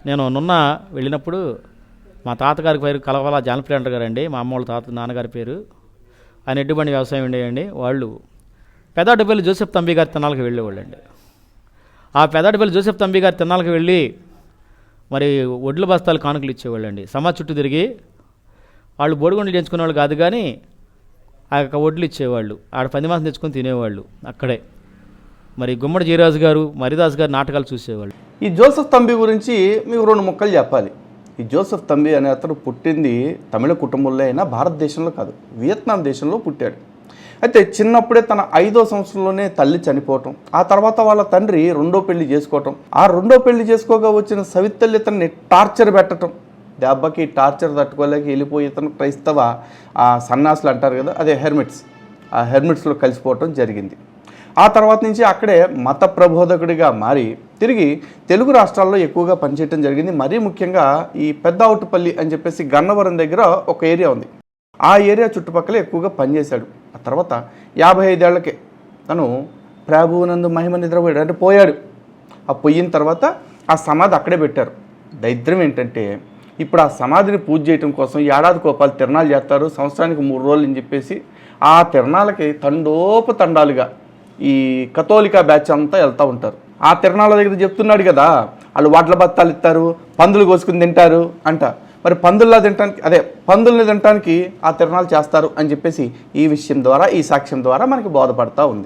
నేను నున్న వెళ్ళినప్పుడు మా తాతగారి పేరు కలవల జానప్రియ గారండి. మా అమ్మ వాళ్ళ నాన్నగారి పేరు. ఆయన ఎడ్డుబండి వ్యవసాయం ఉండేయండి. వాళ్ళు పెదాటపల్లి జోసెఫ్ తంబి గారి తిన్నాళ్ళకి వెళ్ళేవాళ్ళండి. ఆ పెదాటపల్లి జోసెఫ్ తంబి గారి తిన్నాళ్ళకి వెళ్ళి మరి ఒడ్ల బస్తాలు కానుకలు ఇచ్చేవాళ్ళండి. సమాజ్ చుట్టూ తిరిగి వాళ్ళు బోడిగుండలు చేయించుకునేవాళ్ళు కాదు, కానీ ఆ యొక్క ఒడ్లు ఇచ్చేవాళ్ళు. ఆడ పంది మాసం తెచ్చుకొని తినేవాళ్ళు అక్కడే. మరి గుమ్మడి జీరాజు గారు, మరిదాస్ గారు నాటకాలు చూసేవాళ్ళు. ఈ జోసెఫ్ తంబి గురించి మీకు 2 ముక్కలు చెప్పాలి. ఈ జోసెఫ్ తంబి అనే అతను పుట్టింది తమిళ కుటుంబంలో అయినా భారతదేశంలో కాదు, వియత్నాం దేశంలో పుట్టాడు. అయితే చిన్నప్పుడే తన 5వ సంవత్సరంలోనే తల్లి చనిపోవటం, ఆ తర్వాత వాళ్ళ తండ్రి 2వ పెళ్లి చేసుకోవటం, ఆ 2వ పెళ్లి చేసుకోగా వచ్చిన సవితల్లి ఇతన్ని టార్చర్ పెట్టడం, దెబ్బకి టార్చర్ తట్టుకోలేక వెళ్ళిపోయి ఇతను క్రైస్తవ సన్నాసులు అంటారు కదా, అదే హెర్మిట్స్, ఆ హెర్మిట్స్లో కలిసిపోవటం జరిగింది. ఆ తర్వాత నుంచి అక్కడే మత ప్రబోధకుడిగా మారి తిరిగి తెలుగు రాష్ట్రాల్లో ఎక్కువగా పనిచేయడం జరిగింది. మరీ ముఖ్యంగా ఈ పెద్దావుటుపల్లి అని చెప్పేసి గన్నవరం దగ్గర ఒక ఏరియా ఉంది, ఆ ఏరియా చుట్టుపక్కల ఎక్కువగా పనిచేశాడు. ఆ తర్వాత 55 ఏళ్లకే తను ప్రభువునందు మహిమ నిద్రపోయాడు, అంటే పోయాడు. ఆ పోయిన తర్వాత ఆ సమాధి అక్కడే పెట్టారు. దరిద్రం ఏంటంటే ఇప్పుడు ఆ సమాధిని పూజ చేయడం కోసం ఏడాది కోపాలు తిరణాలు చేస్తారు, సంవత్సరానికి 3 రోజులు అని చెప్పేసి ఆ తిరణాలకి తండాలుగా ఈ కథోలికా బ్యాచ్ అంతా వెళ్తూ ఉంటారు. ఆ తిరణాల దగ్గర చెప్తున్నాడు కదా, వాళ్ళు వాట్ల బత్తాలు ఇస్తారు, పందులు కోసుకుని తింటారు అంట. మరి పందుల్ని తినడానికి ఆ తిరణాలు చేస్తారు అని చెప్పేసి ఈ విషయం ద్వారా, ఈ సాక్ష్యం ద్వారా మనకి బోధపడతా ఉంది.